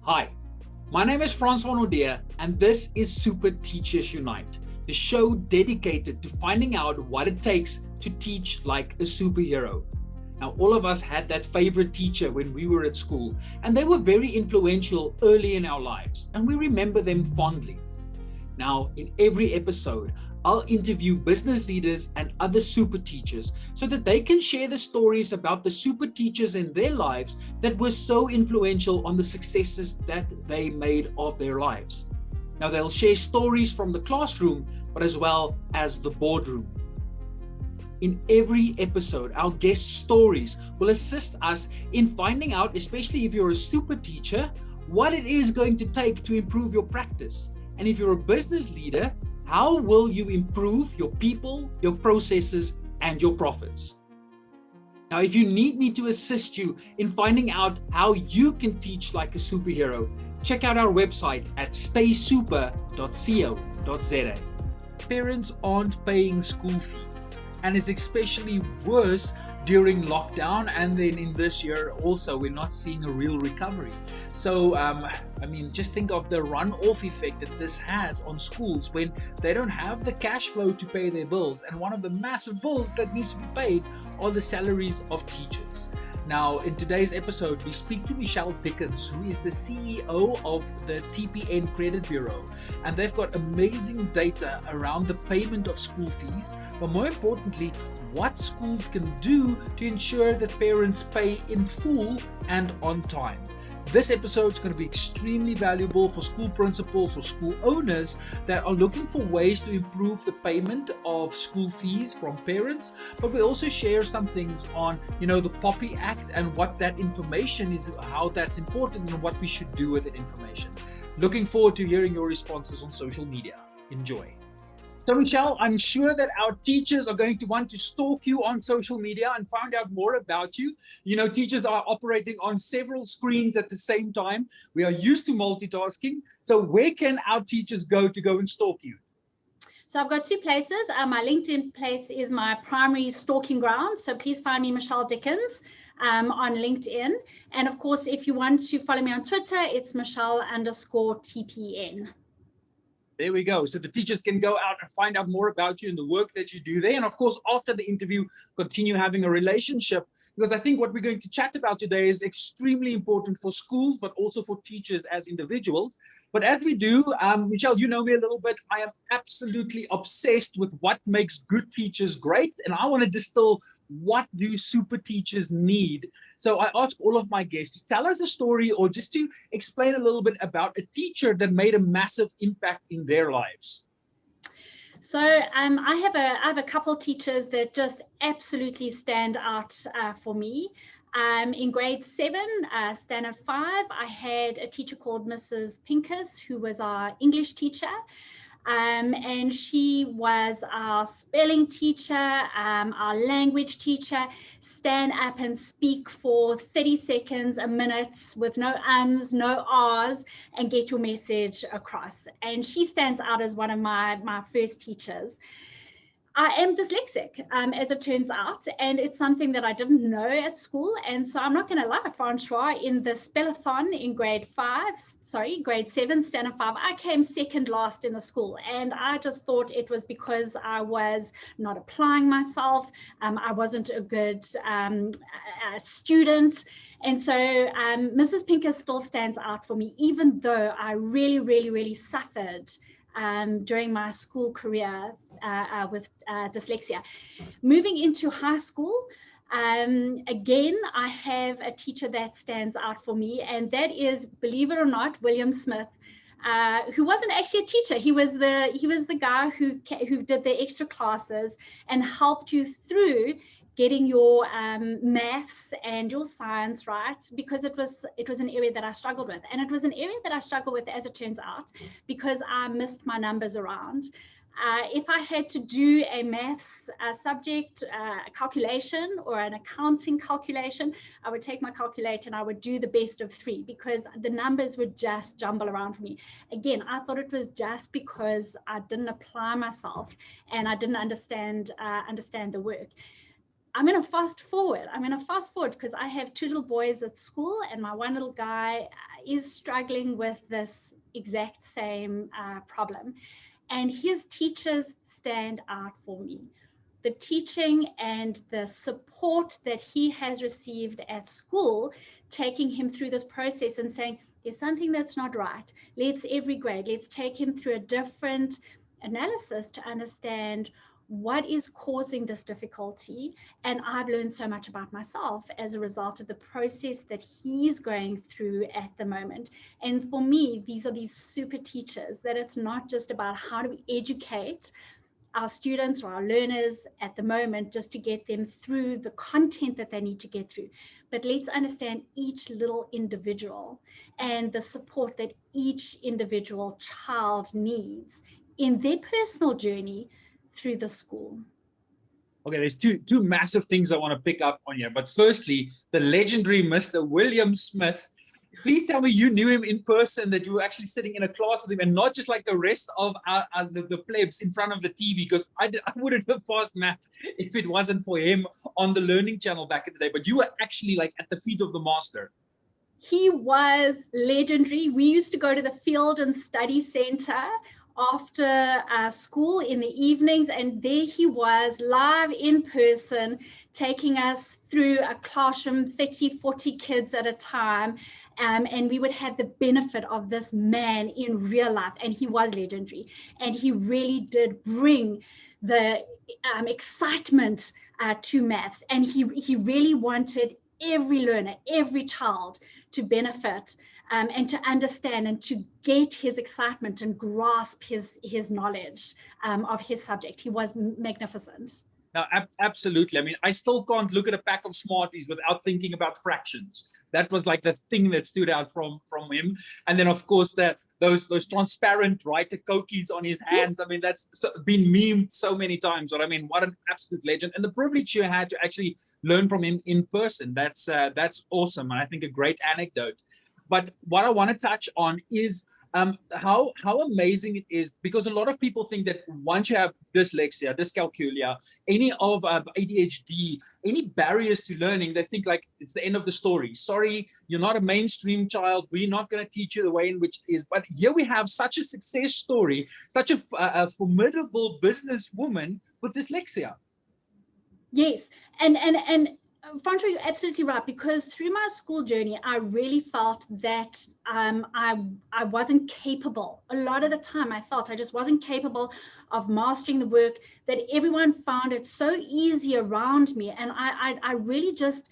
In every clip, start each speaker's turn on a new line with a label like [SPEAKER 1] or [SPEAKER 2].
[SPEAKER 1] Hi, my name is Francois, and this is Super Teachers Unite, the show dedicated to finding out what it takes to teach like a superhero. Now, all of us had that favorite teacher when we were at school, and they were very influential early in our lives, and we remember them fondly. Now, in every episode, I'll interview business leaders and other super teachers so that they can share the stories about the super teachers in their lives that were so influential on the successes that they made of their lives. Now, they'll share stories from the classroom, but as well as the boardroom. In every episode, our guest stories will assist us in finding out, especially if you're a super teacher, what it is going to take to improve your practice. And if you're a business leader, how will you improve your people, your processes, and your profits? Now, if you need me to assist you in finding out how you can teach like a superhero, check out our website at staysuper.co.za.
[SPEAKER 2] Parents aren't paying school fees, and it's especially worse during lockdown, and then in this year also we're not seeing a real recovery. So just think of the run-off effect that this has on schools when they don't have the cash flow to pay their bills, and one of the massive bills that needs to be paid are the salaries of teachers. Now, in today's episode, we speak to Michelle Dickens, who is the CEO of the TPN Credit Bureau. And they've got amazing data around the payment of school fees, but more importantly, what schools can do to ensure that parents pay in full and on time. This episode is going to be extremely valuable for school principals or school owners that are looking for ways to improve the payment of school fees from parents. But we also share some things on, the POPI Act and what that information is, how that's important and what we should do with that information. Looking forward to hearing your responses on social media. Enjoy.
[SPEAKER 1] So, Michelle, I'm sure that our teachers are going to want to stalk you on social media and find out more about you. Teachers are operating on several screens at the same time. We are used to multitasking. So where can our teachers go and stalk you?
[SPEAKER 3] So I've got two places. My LinkedIn place is my primary stalking ground. So please find me Michelle Dickens on LinkedIn. And of course, if you want to follow me on Twitter, it's Michelle_TPN.
[SPEAKER 1] There we go. So the teachers can go out and find out more about you and the work that you do there. And of course, after the interview, continue having a relationship, because I think what we're going to chat about today is extremely important for schools, but also for teachers as individuals. But as we do, Michelle, you know me a little bit. I am absolutely obsessed with what makes good teachers great. And I want to distill, what do super teachers need? So I ask all of my guests to tell us a story or just to explain a little bit about a teacher that made a massive impact in their lives.
[SPEAKER 3] So I have a couple teachers that just absolutely stand out for me. In grade 7, standard 5, I had a teacher called Mrs. Pincus, who was our English teacher. And she was our spelling teacher, our language teacher. Stand up and speak for 30 seconds, a minute, with no ums, no ahs, and get your message across. And she stands out as one of my first teachers. I am dyslexic, as it turns out, and it's something that I didn't know at school. And so I'm not going to lie, Francois, in the spellathon in grade 7, standard 5, I came second last in the school. And I just thought it was because I was not applying myself. I wasn't a good student. And so Mrs. Pincus still stands out for me, even though I really, really, really suffered during my school career with dyslexia. Moving into high school, again, I have a teacher that stands out for me, and that is, believe it or not, William Smith, who wasn't actually a teacher. He was the guy who did the extra classes and helped you through getting your maths and your science right, because it was an area that I struggled with. And it was an area that I struggled with, as it turns out, because I missed my numbers around. If I had to do a maths subject, a calculation or an accounting calculation, I would take my calculator and I would do the best of 3, because the numbers would just jumble around for me. Again, I thought it was just because I didn't apply myself and I didn't understand the work. I'm going to fast forward because I have 2 little boys at school, and my one little guy, is struggling with this exact same problem. And his teachers stand out for me. The teaching and the support that he has received at school, taking him through this process and saying, there's something that's not right. Let's every grade, let's take him through a different analysis to understand what is causing this difficulty. And I've learned so much about myself as a result of the process that he's going through at the moment. And for me, these are these super teachers, that it's not just about how do we educate our students or our learners at the moment just to get them through the content that they need to get through, but let's understand each little individual and the support that each individual child needs in their personal journey through the school.
[SPEAKER 2] Okay, there's two massive things I want to pick up on here. But firstly, the legendary Mr. William Smith. Please tell me you knew him in person, that you were actually sitting in a class with him and not just like the rest of the plebs in front of the TV, because I wouldn't have passed math if it wasn't for him on the Learning Channel back in the day. But you were actually like at the feet of the master.
[SPEAKER 3] He was legendary. We used to go to the Field and Study Center after school in the evenings, and there he was live in person, taking us through a classroom, 30, 40 kids at a time. And we would have the benefit of this man in real life, and he was legendary. And he really did bring the excitement to maths. And he really wanted every learner, every child to benefit and to understand and to get his excitement and grasp his knowledge of his subject. He was magnificent.
[SPEAKER 2] No, absolutely. I mean, I still can't look at a pack of Smarties without thinking about fractions. That was like the thing that stood out from him. And then, of course, those transparent writer cookies on his hands. I mean, that's been memed so many times. But I mean, what an absolute legend. And the privilege you had to actually learn from him in person. That's awesome. And I think a great anecdote. But what I want to touch on is how amazing it is, because a lot of people think that once you have dyslexia, dyscalculia, any of ADHD, any barriers to learning, they think like it's the end of the story. Sorry, you're not a mainstream child. We're not going to teach you the way in which it is. But here we have such a success story, such a formidable businesswoman with dyslexia.
[SPEAKER 3] Yes, and Francois, you're absolutely right, because through my school journey, I really felt that I wasn't capable. A lot of the time, I felt I just wasn't capable of mastering the work, that everyone found it so easy around me. And I really just,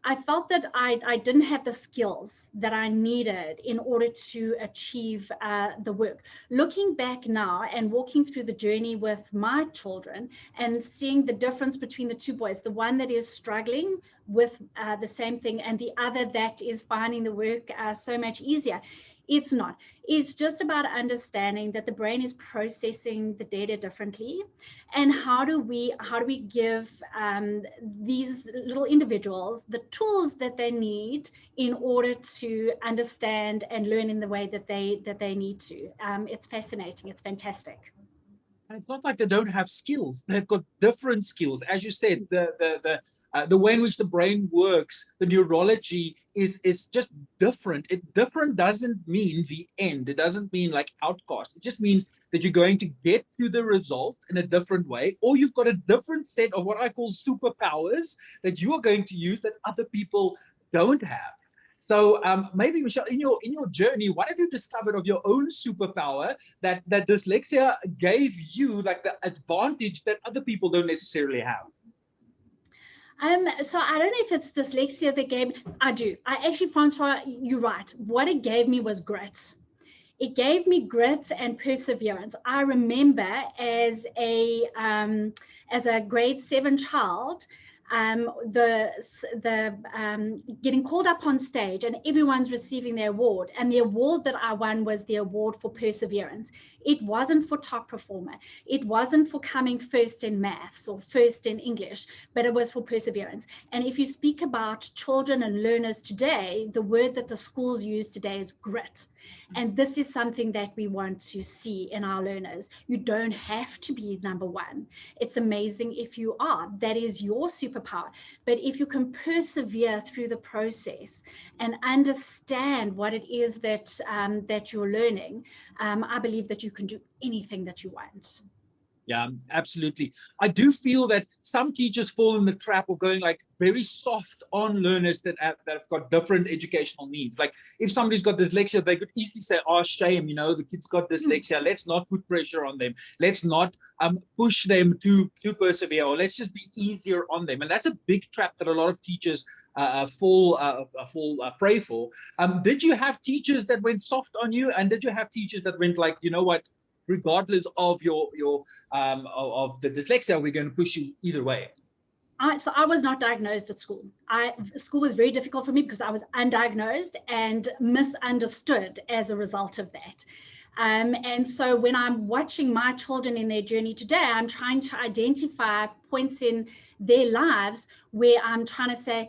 [SPEAKER 3] I felt that I didn't have the skills that I needed in order to achieve the work. Looking back now and walking through the journey with my children and seeing the difference between the two boys, the one that is struggling with the same thing and the other that is finding the work so much easier. It's not. It's just about understanding that the brain is processing the data differently, and how do we give these little individuals the tools that they need in order to understand and learn in the way that they need to. It's fascinating. It's fantastic.
[SPEAKER 2] And it's not like they don't have skills. They've got different skills. As you said, the way in which the brain works, the neurology is just different. Different doesn't mean the end. It doesn't mean like outcast. It just means that you're going to get to the result in a different way, or you've got a different set of what I call superpowers that you are going to use that other people don't have. So maybe, Michelle, in your journey, what have you discovered of your own superpower that dyslexia gave you, like the advantage that other people don't necessarily have?
[SPEAKER 3] So I don't know if it's dyslexia that gave, I do. I actually, Francois, you're right. What it gave me was grit. It gave me grit and perseverance. I remember as a grade 7 child, getting called up on stage and everyone's receiving their award, and the award that I won was the award for perseverance. It wasn't for top performer. It wasn't for coming first in maths or first in English, but it was for perseverance. And if you speak about children and learners today, the word that the schools use today is grit. And this is something that we want to see in our learners. You don't have to be number one. It's amazing if you are. That is your superpower. superpower. But if you can persevere through the process and understand what it is that that you're learning, I believe that you can do anything that you want.
[SPEAKER 2] Yeah, absolutely. I do feel that some teachers fall in the trap of going like very soft on learners that have got different educational needs. Like if somebody's got dyslexia, they could easily say, oh, shame, you know, the kid's got dyslexia. Let's not put pressure on them. Let's not push them to persevere, or let's just be easier on them. And that's a big trap that a lot of teachers prey for. Did you have teachers that went soft on you? And did you have teachers that went like, you know what, regardless of of the dyslexia, we're going to push you either way?
[SPEAKER 3] So I was not diagnosed at school. School was very difficult for me because I was undiagnosed and misunderstood as a result of that. And so when I'm watching my children in their journey today, I'm trying to identify points in their lives where I'm trying to say,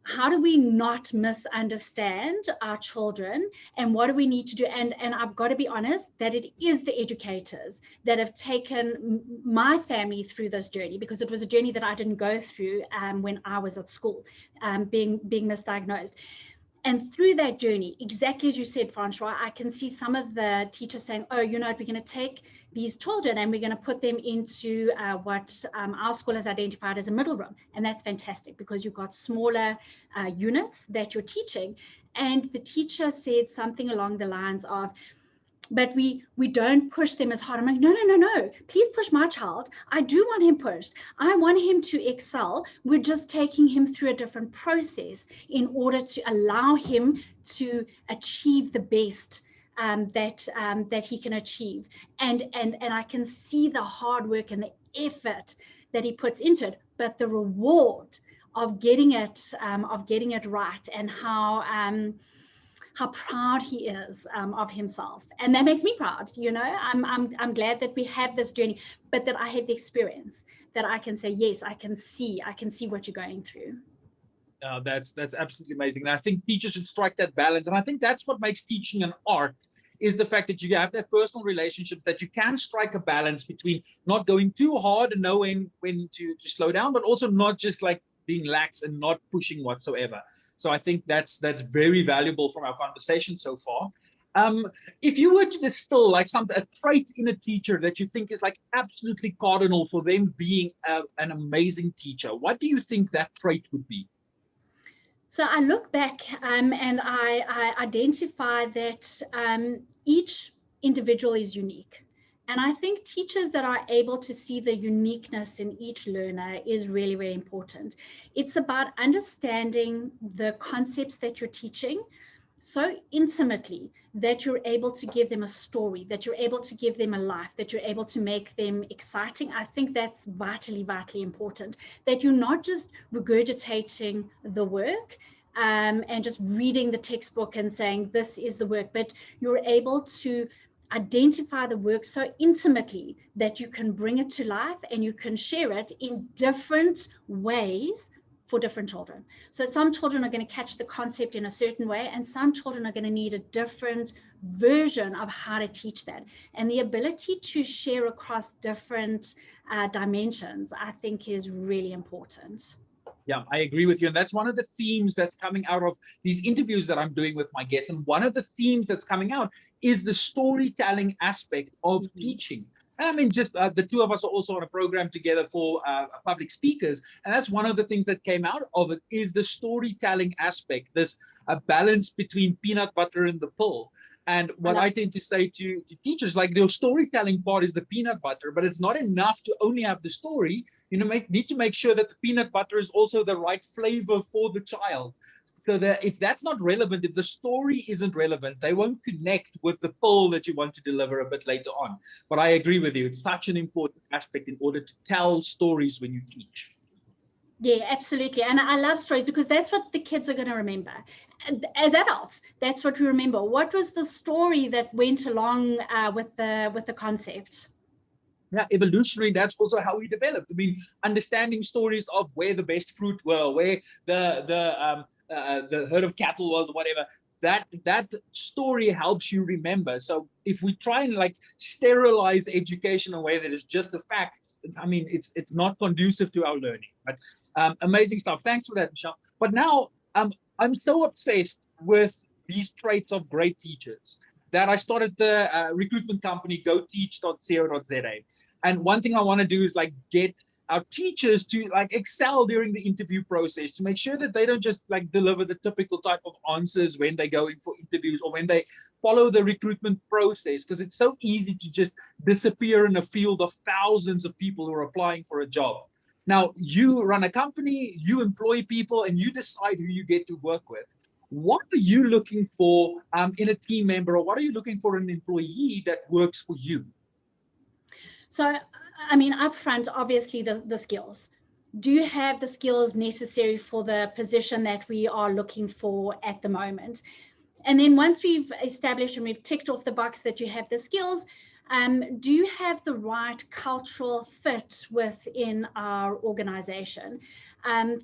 [SPEAKER 3] how do we not misunderstand our children, and what do we need to do? And I've got to be honest that it is the educators that have taken my family through this journey, because it was a journey that I didn't go through when I was at school, being misdiagnosed. And through that journey, exactly as you said, Francois, I can see some of the teachers saying, oh, you know what, we're going to take these children and we're going to put them into what our school has identified as a middle room. And that's fantastic because you've got smaller units that you're teaching. And the teacher said something along the lines of, but we don't push them as hard. I'm like, no, please push my child. I do want him pushed. I want him to excel. We're just taking him through a different process in order to allow him to achieve the best that he can achieve. And I can see the hard work and the effort that he puts into it, but the reward of getting it right, and how proud he is of himself. And that makes me proud. You know, I'm glad that we have this journey, but that I have the experience that I can say, yes, I can see what you're going through.
[SPEAKER 2] That's absolutely amazing. And I think teachers should strike that balance. And I think that's what makes teaching an art, is the fact that you have that personal relationships, that you can strike a balance between not going too hard and knowing when to slow down, but also not just like being lax and not pushing whatsoever. So I think that's very valuable from our conversation so far. If you were to distill like a trait in a teacher that you think is like absolutely cardinal for them being an amazing teacher, what do you think that trait would be?
[SPEAKER 3] So I look back and I identify that each individual is unique. And I think teachers that are able to see the uniqueness in each learner is really, really important. It's about understanding the concepts that you're teaching so intimately that you're able to give them a story, that you're able to give them a life, that you're able to make them exciting. I think that's vitally, vitally important, that you're not just regurgitating the work and just reading the textbook and saying, this is the work, but you're able to identify the work so intimately that you can bring it to life and you can share it in different ways for different children. So some children are going to catch the concept in a certain way, and some children are going to need a different version of how to teach that. And the ability to share across different dimensions, I think, is really important.
[SPEAKER 2] Yeah, I agree with you. And that's one of the themes that's coming out of these interviews that I'm doing with my guests. And one of the themes that's coming out is the storytelling aspect of teaching. And I mean, just the two of us are also on a program together for public speakers. And that's one of the things that came out of it, is the storytelling aspect, this balance between peanut butter and the pill. And what I tend to say to teachers, like, the storytelling part is the peanut butter, but it's not enough to only have the story. You know, need to make sure that the peanut butter is also the right flavor for the child. So that if that's not relevant, if the story isn't relevant, they won't connect with the pill that you want to deliver a bit later on. But I agree with you. It's such an important aspect in order to tell stories when you teach.
[SPEAKER 3] Yeah, absolutely. And I love stories because that's what the kids are going to remember. And as adults, that's what we remember. What was the story that went along with the concept?
[SPEAKER 2] Yeah, evolutionary, that's also how we developed. I mean, understanding stories of where the best fruit were, where the herd of cattle was, whatever. That story helps you remember. So if we try and like sterilize education in a way that is just a fact, I mean, it's not conducive to our learning. But amazing stuff. Thanks for that, Michelle. But now I'm so obsessed with these traits of great teachers that I started the recruitment company goteach.co.za. And one thing I want to do is like get our teachers to like excel during the interview process, to make sure that they don't just like deliver the typical type of answers when they go in for interviews or when they follow the recruitment process, because it's so easy to just disappear in a field of thousands of people who are applying for a job. Now, you run a company, you employ people, and you decide who you get to work with. What are you looking for in a team member, or what are you looking for in an employee that works for you?
[SPEAKER 3] So, I mean, upfront, obviously the skills. Do you have the skills necessary for the position that we are looking for at the moment? And then once we've established and we've ticked off the box that you have the skills, do you have the right cultural fit within our organization?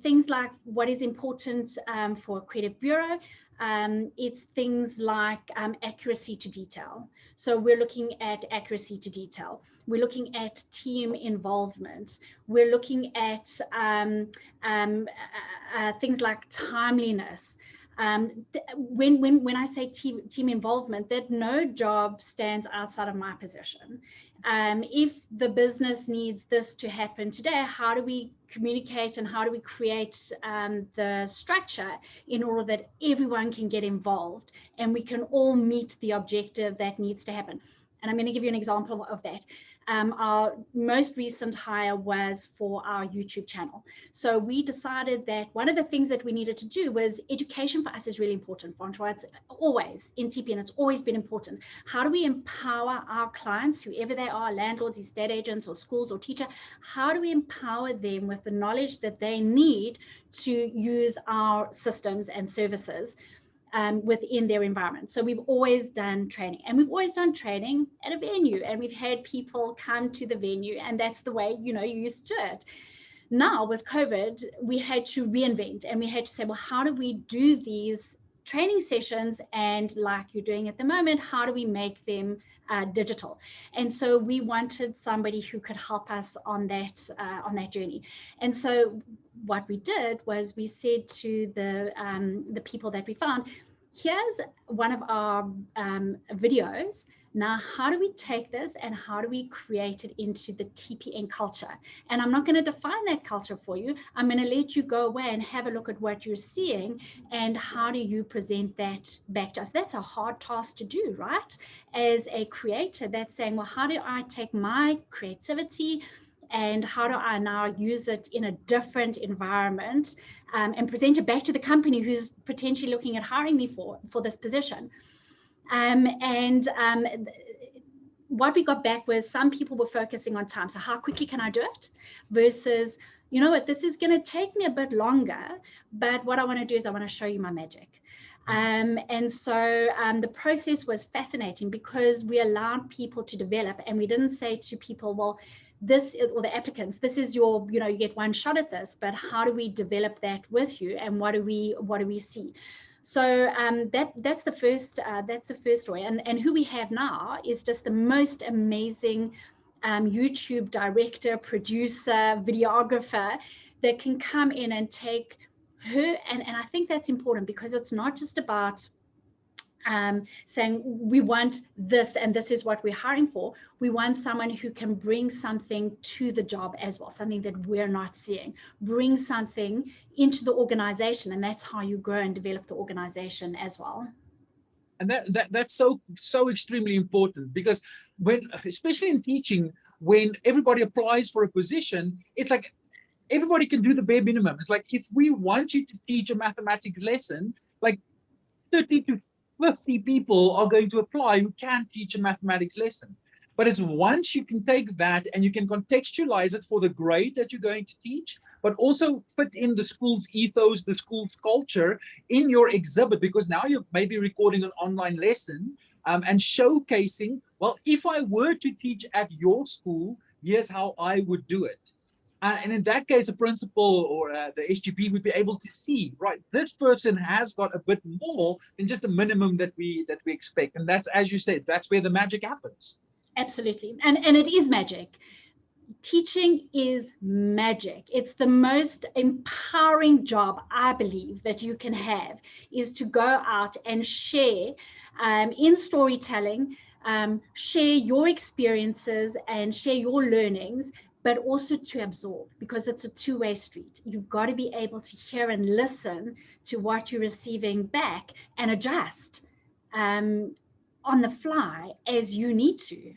[SPEAKER 3] Things like what is important for a credit bureau. It's things like accuracy to detail. So we're looking at accuracy to detail. We're looking at team involvement. We're looking at things like timeliness. When I say team involvement, that no job stands outside of my position. If the business needs this to happen today, how do we communicate and how do we create the structure in order that everyone can get involved and we can all meet the objective that needs to happen? And I'm going to give you an example of that. Our most recent hire was for our YouTube channel. So we decided that one of the things that we needed to do was education for us is really important, Francois. It's always in TPN, it's always been important. How do we empower our clients, whoever they are, landlords, estate agents, or schools or teacher, how do we empower them with the knowledge that they need to use our systems and services within their environment? So we've always done training, and we've always done training at a venue, and we've had people come to the venue, and that's the way, you used to do it. Now with COVID, we had to reinvent, and we had to say, well, how do we do these training sessions, and like you're doing at the moment, how do we make them digital? And so we wanted somebody who could help us on that journey. And so what we did was we said to the people that we found, here's one of our videos. Now, how do we take this and how do we create it into the TPN culture? And I'm not going to define that culture for you. I'm going to let you go away and have a look at what you're seeing and how do you present that back to us. That's a hard task to do, right? As a creator, that's saying, well, how do I take my creativity and how do I now use it in a different environment and present it back to the company who's potentially looking at hiring me for this position? What we got back was some people were focusing on time. So how quickly can I do it? Versus, you know what, this is going to take me a bit longer, but what I want to do is I want to show you my magic. And so the process was fascinating because we allowed people to develop, and we didn't say to people, well, this, or the applicants, this is your, you get one shot at this, but how do we develop that with you, and what do we see? So that's the first story, and who we have now is just the most amazing YouTube director, producer, videographer that can come in and take her, and I think that's important because it's not just about saying we want this and this is what we're hiring for. We want someone who can bring something to the job as well, something that we're not seeing, bring something into the organization, and that's how you grow and develop the organization as well.
[SPEAKER 2] And that's so extremely important, because when, especially in teaching, when everybody applies for a position, it's like everybody can do the bare minimum. It's like, if we want you to teach a mathematics lesson, like 30 to 50 people are going to apply who can teach a mathematics lesson. But it's once you can take that and you can contextualize it for the grade that you're going to teach, but also fit in the school's ethos, the school's culture in your exhibit, because now you're maybe recording an online lesson and showcasing, well, if I were to teach at your school, here's how I would do it. And in that case, a principal or the SGP would be able to see, right, this person has got a bit more than just the minimum that we expect. And that's, as you said, that's where the magic happens.
[SPEAKER 3] Absolutely. And it is magic. Teaching is magic. It's the most empowering job, I believe, that you can have, is to go out and share in storytelling, share your experiences and share your learnings, but also to absorb, because it's a two-way street. You've got to be able to hear and listen to what you're receiving back and adjust on the fly as you need to.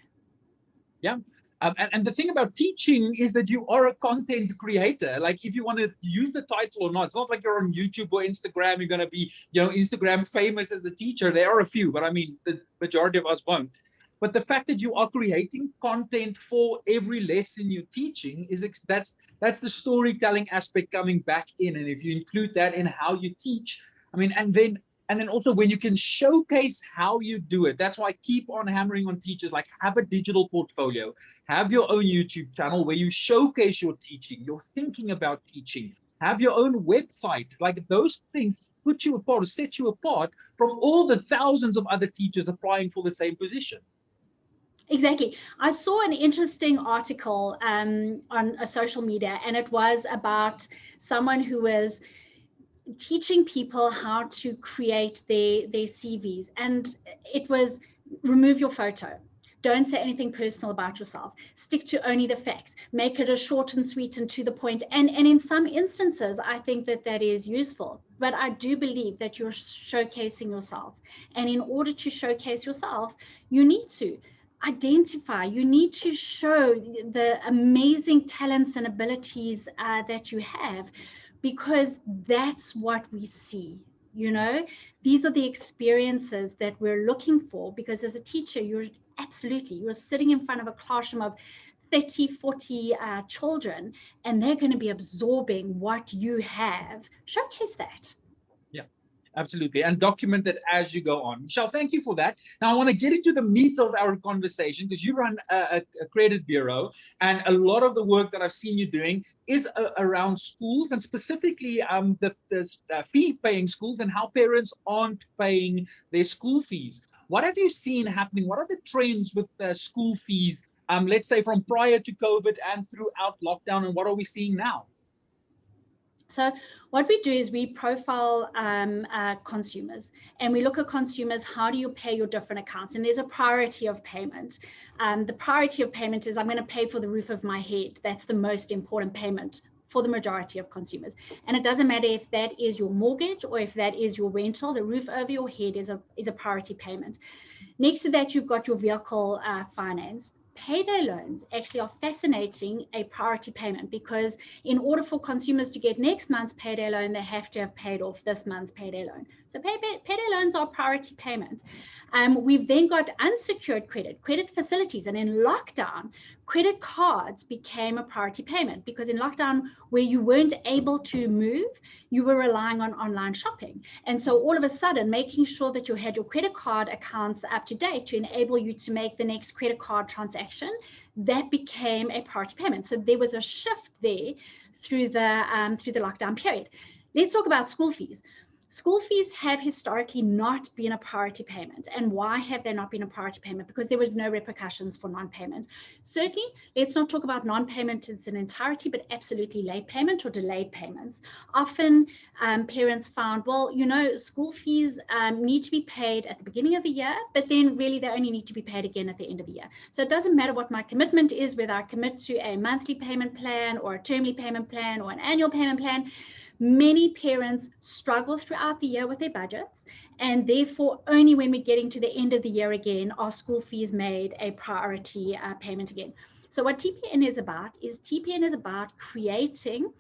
[SPEAKER 2] Yeah. And the thing about teaching is that you are a content creator. Like, if you want to use the title or not, it's not like you're on YouTube or Instagram. You're going to be, Instagram famous as a teacher. There are a few, but I mean, the majority of us won't. But the fact that you are creating content for every lesson you're teaching that's the storytelling aspect coming back in. And if you include that in how you teach, I mean, and then also when you can showcase how you do it. That's why I keep on hammering on teachers, like, have a digital portfolio, have your own YouTube channel where you showcase your teaching, your thinking about teaching, have your own website. Like, those things put you apart, or set you apart from all the thousands of other teachers applying for the same position.
[SPEAKER 3] Exactly. I saw an interesting article on a social media, and it was about someone who was teaching people how to create their CVs. And it was, remove your photo. Don't say anything personal about yourself. Stick to only the facts. Make it a short and sweet and to the point. And in some instances, I think that is useful. But I do believe that you're showcasing yourself. And in order to showcase yourself, you need to identify, you need to show the amazing talents and abilities that you have, because that's what we see. These are the experiences that we're looking for, because as a teacher, you're sitting in front of a classroom of 30, 40 children, and they're going to be absorbing what you have. Showcase that.
[SPEAKER 2] Absolutely. And document it as you go on. Michelle, thank you for that. Now, I want to get into the meat of our conversation, because you run a credit bureau, and a lot of the work that I've seen you doing is around schools, and specifically the fee-paying schools, and how parents aren't paying their school fees. What have you seen happening? What are the trends with school fees, let's say from prior to COVID and throughout lockdown, and what are we seeing now?
[SPEAKER 3] So what we do is we profile consumers, and we look at consumers. How do you pay your different accounts? And there's a priority of payment. The priority of payment is, I'm going to pay for the roof of my head. That's the most important payment for the majority of consumers. And it doesn't matter if that is your mortgage or if that is your rental. The roof over your head is a priority payment. Next to that, you've got your vehicle finance. Payday loans actually are fascinating, a priority payment, because in order for consumers to get next month's payday loan, they have to have paid off this month's payday loan. So payday loans are priority payment. We've then got unsecured credit facilities, and in lockdown, credit cards became a priority payment, because in lockdown, where you weren't able to move, you were relying on online shopping. And so all of a sudden, making sure that you had your credit card accounts up to date to enable you to make the next credit card transaction, that became a priority payment. So there was a shift there through the lockdown period. Let's talk about school fees. School fees have historically not been a priority payment. And why have they not been a priority payment? Because there was no repercussions for non-payment. Certainly, let's not talk about non-payment in its entirety, but absolutely late payment or delayed payments. Often parents found, well, school fees need to be paid at the beginning of the year, but then really they only need to be paid again at the end of the year. So it doesn't matter what my commitment is, whether I commit to a monthly payment plan or a termly payment plan or an annual payment plan. Many parents struggle throughout the year with their budgets, and therefore only when we're getting to the end of the year again are school fees made a priority payment again. So what TPN is about creating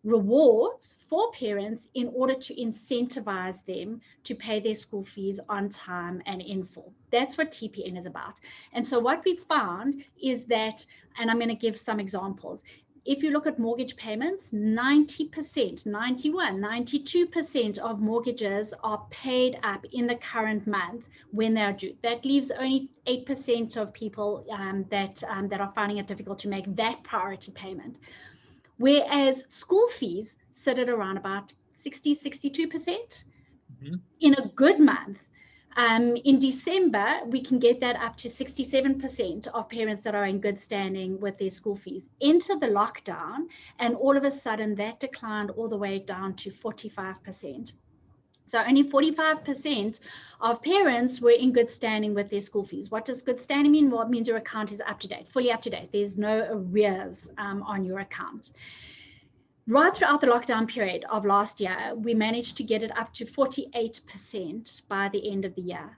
[SPEAKER 3] rewards for parents in order to incentivize them to pay their school fees on time and in full. That's what TPN is about. And so what we found is that, and I'm going to give some examples. If you look at mortgage payments, 90%, 91, 92% of mortgages are paid up in the current month when they are due. That leaves only 8% of people that are finding it difficult to make that priority payment. Whereas school fees sit at around about 60, 62%. Mm-hmm. In a good month, In December, we can get that up to 67% of parents that are in good standing with their school fees. Enter the lockdown, and all of a sudden that declined all the way down to 45%. So only 45% of parents were in good standing with their school fees. What does good standing mean? Well, it means your account is up to date, fully up to date. There's no arrears on your account. Right throughout the lockdown period of last year, we managed to get it up to 48% by the end of the year.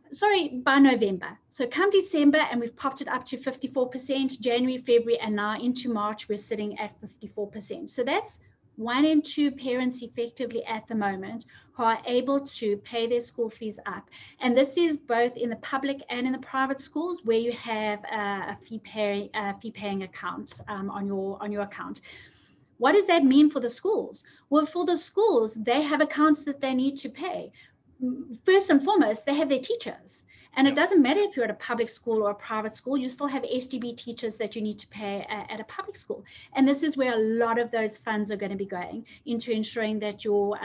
[SPEAKER 3] Sorry, by November. So come December, and we've popped it up to 54%, January, February, and now into March, we're sitting at 54%. So that's 1 in 2 parents effectively at the moment who are able to pay their school fees up. And this is both in the public and in the private schools where you have a fee paying account on your account. What does that mean for the schools? Well, for the schools, they have accounts that they need to pay. First and foremost, they have their teachers. And it doesn't matter if you're at a public school or a private school, you still have SGB teachers that you need to pay at a public school. And this is where a lot of those funds are going to be going into ensuring that your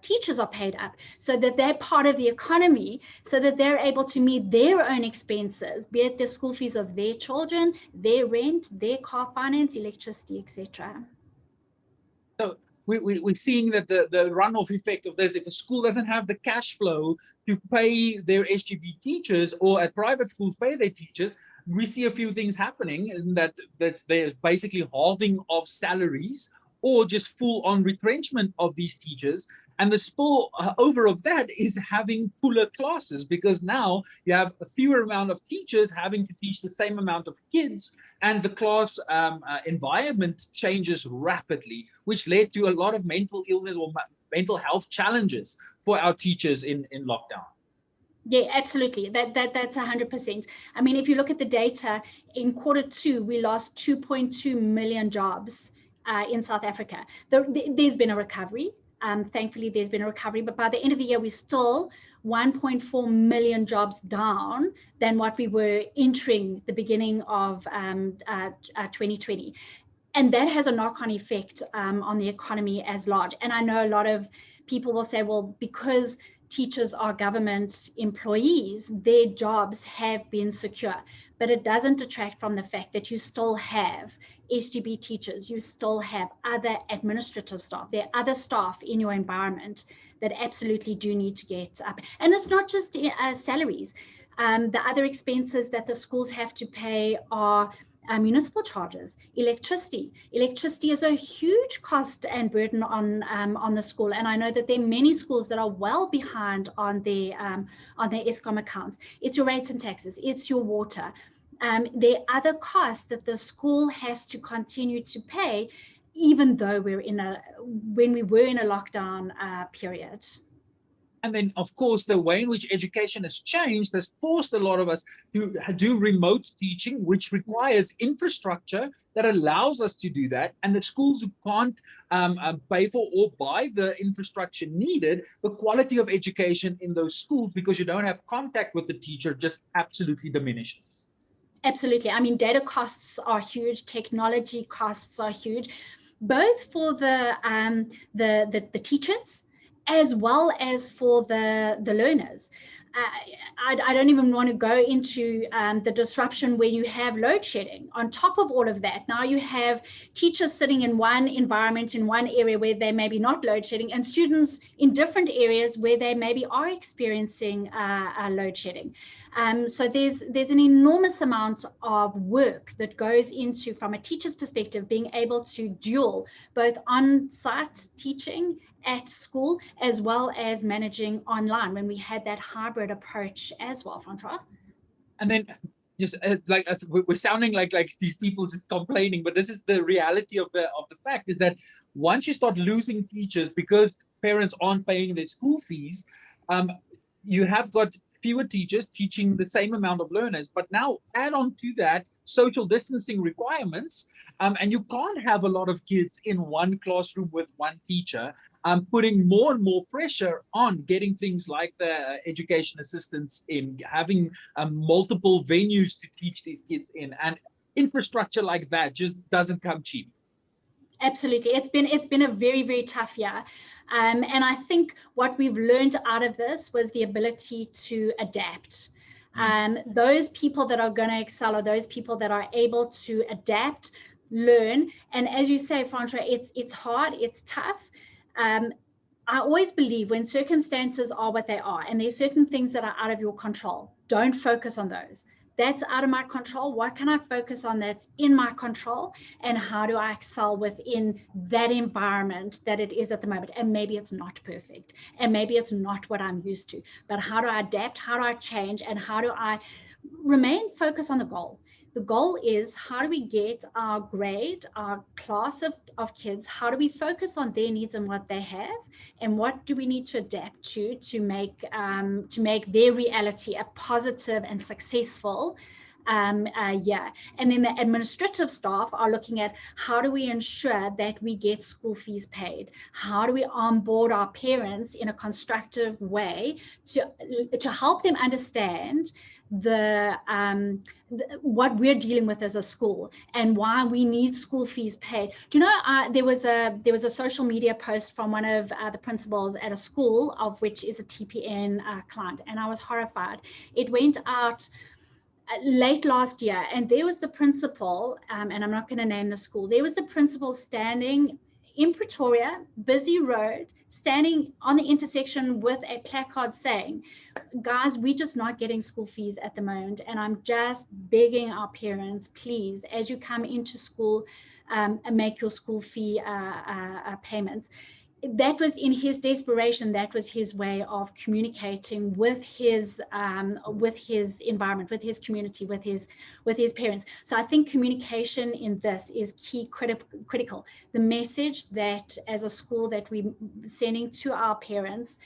[SPEAKER 3] teachers are paid up so that they're part of the economy, so that they're able to meet their own expenses, be it the school fees of their children, their rent, their car finance, electricity, etc.
[SPEAKER 2] So we're seeing that the runoff effect of this, if a school doesn't have the cash flow to pay their SGB teachers, or at private schools pay their teachers, we see a few things happening, and there's basically halving of salaries or just full on retrenchment of these teachers. And the spill over of that is having fuller classes, because now you have a fewer amount of teachers having to teach the same amount of kids, and the class environment changes rapidly, which led to a lot of mental illness or mental health challenges for our teachers in lockdown.
[SPEAKER 3] Yeah, absolutely. That's 100%. I mean, if you look at the data, in Q2, we lost 2.2 million jobs in South Africa. There's been a recovery. Thankfully, there's been a recovery, but by the end of the year, we're still 1.4 million jobs down than what we were entering the beginning of 2020. And that has a knock-on effect on the economy as large. And I know a lot of people will say, well, because teachers are government employees, their jobs have been secure. But it doesn't detract from the fact that you still have SGB teachers, you still have other administrative staff, there are other staff in your environment that absolutely do need to get up. And it's not just salaries. The other expenses that the schools have to pay are municipal charges, electricity. Electricity is a huge cost and burden on the school, and I know that there are many schools that are well behind on their Eskom accounts. It's your rates and taxes, it's your water. There are other costs that the school has to continue to pay, even though when we were in a lockdown period.
[SPEAKER 2] And then, of course, the way in which education has changed has forced a lot of us to do remote teaching, which requires infrastructure that allows us to do that. And the schools who can't pay for or buy the infrastructure needed, the quality of education in those schools, because you don't have contact with the teacher, just absolutely diminishes.
[SPEAKER 3] Absolutely. I mean, data costs are huge. Technology costs are huge, both for the teachers as well as for the learners. I don't even want to go into the disruption where you have load shedding. On top of all of that, now you have teachers sitting in one environment, in one area where they may be not load shedding, and students in different areas where they maybe are experiencing load shedding. So there's an enormous amount of work that goes into, from a teacher's perspective, being able to dual both on-site teaching at school as well as managing online, when we had that hybrid approach as well, Francois.
[SPEAKER 2] And then just like we're sounding like these people just complaining, but this is the reality of the fact, is that once you start losing teachers because parents aren't paying their school fees, you have got fewer teachers teaching the same amount of learners. But now add on to that social distancing requirements, and you can't have a lot of kids in one classroom with one teacher, putting more and more pressure on getting things like the education assistants in, having multiple venues to teach these kids in, and infrastructure like that just doesn't come cheap.
[SPEAKER 3] Absolutely. It's been a very, very tough year. And I think what we've learned out of this was the ability to adapt. Those people that are going to excel are those people that are able to adapt, learn. And as you say, Francois, it's hard, it's tough. I always believe when circumstances are what they are, and there's certain things that are out of your control, don't focus on those. That's out of my control. What can I focus on that's in my control? And how do I excel within that environment that it is at the moment? And maybe it's not perfect, and maybe it's not what I'm used to, but how do I adapt? How do I change? And how do I remain focused on the goal? The goal is, how do we get our grade, our class of kids, how do we focus on their needs and what they have, and what do we need to adapt to make their reality a positive and successful year. And then the administrative staff are looking at, how do we ensure that we get school fees paid? How do we onboard our parents in a constructive way to help them understand what we're dealing with as a school and why we need school fees paid. Do you know, there was a social media post from one of the principals at a school, of which is a TPN client, and I was horrified. It went out late last year, and there was the principal, and I'm not going to name the school, there was the principal standing in Pretoria, busy road, standing on the intersection with a placard saying, guys, we're just not getting school fees at the moment, and I'm just begging our parents, please, as you come into school, make your school fee payments. That was in his desperation. That was his way of communicating with his environment, with his community, with his parents. So I think communication in this is key, critical. The message that as a school that we're sending to our parents,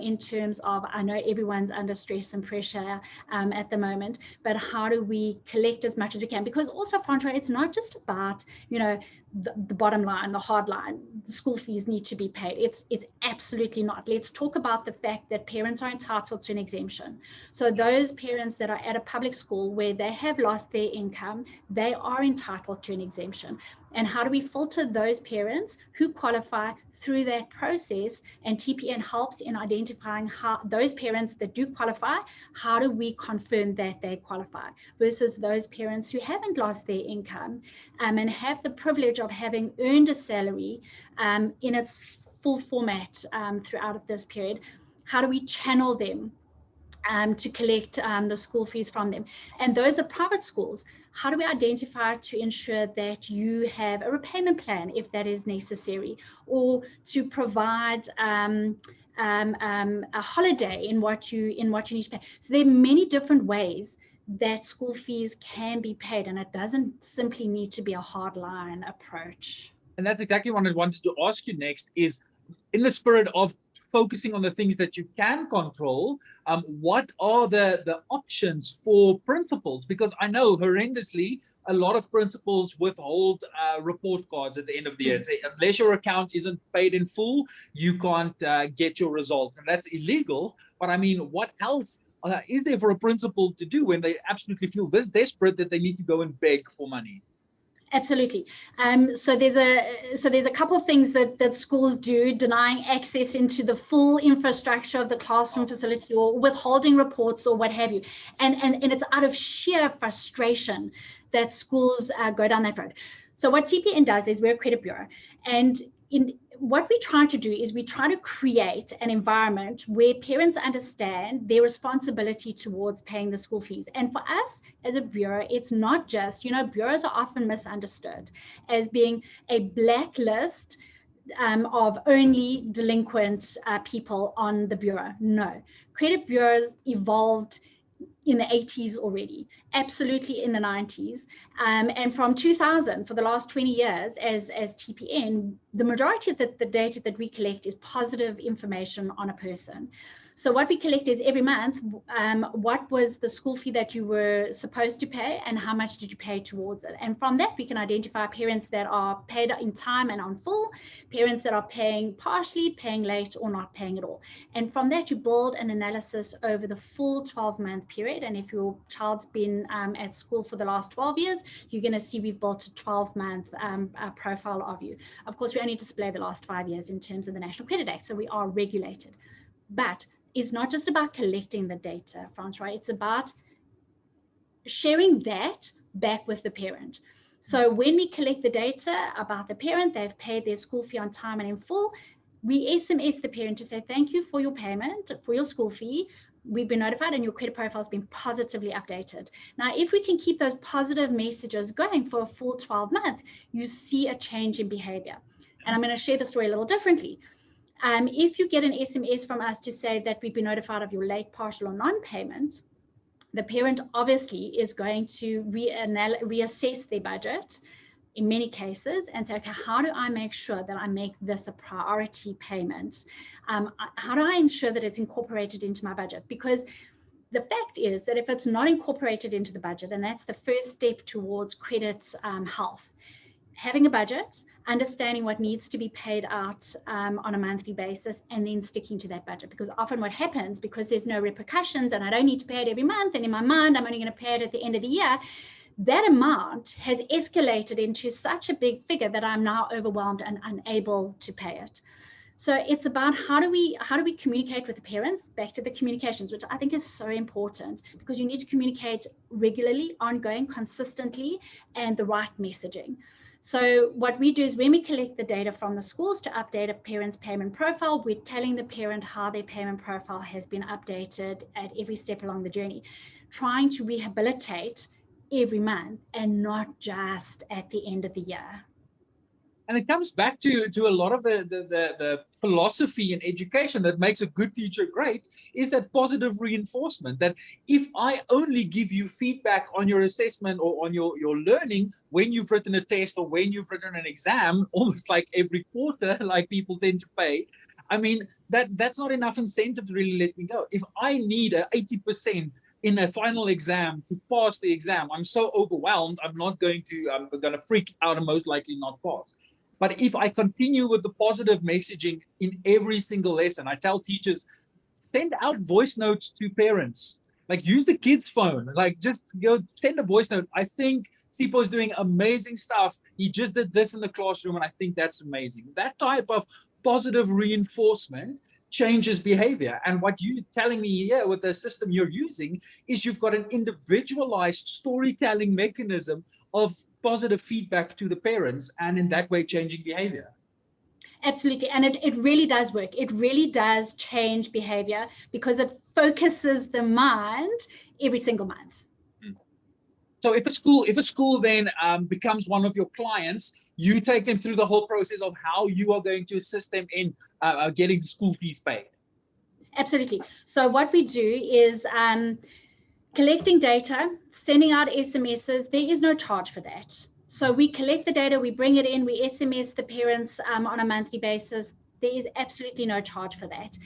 [SPEAKER 3] in terms of, I know everyone's under stress and pressure at the moment, but how do we collect as much as we can? Because also, Francois, it's not just about, the bottom line, the hard line, the school fees need to be paid. It's absolutely not. Let's talk about the fact that parents are entitled to an exemption. So those parents that are at a public school where they have lost their income, they are entitled to an exemption. And how do we filter those parents who qualify through that process? And TPN helps in identifying how those parents that do qualify, how do we confirm that they qualify, versus those parents who haven't lost their income and have the privilege of having earned a salary in its full format throughout of this period. How do we channel them to collect the school fees from them? And those are private schools. How do we identify to ensure that you have a repayment plan if that is necessary, or to provide a holiday in what you need to pay? So there are many different ways that school fees can be paid, and it doesn't simply need to be a hardline approach.
[SPEAKER 2] And that's exactly what I wanted to ask you next, is in the spirit of focusing on the things that you can control, what are the options for principals? Because I know horrendously a lot of principals withhold report cards at the end of the year. Say, unless your account isn't paid in full, you can't get your result, and that's illegal. But I mean, what else is there for a principal to do when they absolutely feel this desperate that they need to go and beg for money?
[SPEAKER 3] Absolutely. So there's a couple of things that schools do, denying access into the full infrastructure of the classroom facility, or withholding reports, or what have you. And it's out of sheer frustration that schools go down that road. So what TPN does is, we're a credit bureau, and what we try to do is we try to create an environment where parents understand their responsibility towards paying the school fees. And for us as a bureau, it's not just, bureaus are often misunderstood as being a blacklist of only delinquent people on the bureau. No, credit bureaus evolved in the 80s already, absolutely in the 90s. And from 2000, for the last 20 years as TPN, the majority of the data that we collect is positive information on a person. So what we collect is every month, what was the school fee that you were supposed to pay and how much did you pay towards it? And from that, we can identify parents that are paid in time and on full, parents that are paying partially, paying late, or not paying at all. And from that, you build an analysis over the full 12-month period. And if your child's been at school for the last 12 years, you're going to see we've built a 12-month profile of you. Of course, we only display the last 5 years in terms of the National Credit Act, so we are regulated. But it's not just about collecting the data, Francois, it's about sharing that back with the parent. So when we collect the data about the parent, they've paid their school fee on time and in full, we SMS the parent to say, thank you for your payment, for your school fee. We've been notified and your credit profile has been positively updated. Now, if we can keep those positive messages going for a full 12 months, you see a change in behavior. And I'm going to share the story a little differently. If you get an SMS from us to say that we've been notified of your late, partial, or non-payment, the parent obviously is going to reassess their budget in many cases and say, okay, how do I make sure that I make this a priority payment? How do I ensure that it's incorporated into my budget? Because the fact is that if it's not incorporated into the budget, and that's the first step towards credit health, having a budget, understanding what needs to be paid out on a monthly basis, and then sticking to that budget. Because often what happens, because there's no repercussions and I don't need to pay it every month, and in my mind, I'm only going to pay it at the end of the year, that amount has escalated into such a big figure that I'm now overwhelmed and unable to pay it. So it's about how do we communicate with the parents, back to the communications, which I think is so important, because you need to communicate regularly, ongoing, consistently, and the right messaging. So what we do is when we collect the data from the schools to update a parent's payment profile, we're telling the parent how their payment profile has been updated at every step along the journey, trying to rehabilitate every month and not just at the end of the year.
[SPEAKER 2] And it comes back to a lot of the philosophy in education that makes a good teacher great, is that positive reinforcement, that if I only give you feedback on your assessment or on your learning when you've written a test or when you've written an exam, almost like every quarter, like people tend to pay, I mean, that's not enough incentive to really let me go. If I need a 80% in a final exam to pass the exam, I'm so overwhelmed, I'm going to freak out and most likely not pass. But if I continue with the positive messaging in every single lesson, I tell teachers, send out voice notes to parents. Like, use the kid's phone. Like, just go send a voice note. I think Sipo is doing amazing stuff. He just did this in the classroom, and I think that's amazing. That type of positive reinforcement changes behavior. And what you're telling me here with the system you're using is you've got an individualized storytelling mechanism of positive feedback to the parents, and in that way changing behavior.
[SPEAKER 3] Absolutely. And it really does work. It really does change behavior because it focuses the mind every single month.
[SPEAKER 2] So if a school then becomes one of your clients, you take them through the whole process of how you are going to assist them in getting the school fees paid.
[SPEAKER 3] Absolutely. So what we do is collecting data, sending out SMSs. There is no charge for that. So we collect the data, we bring it in, we SMS the parents on a monthly basis. There is absolutely no charge for that.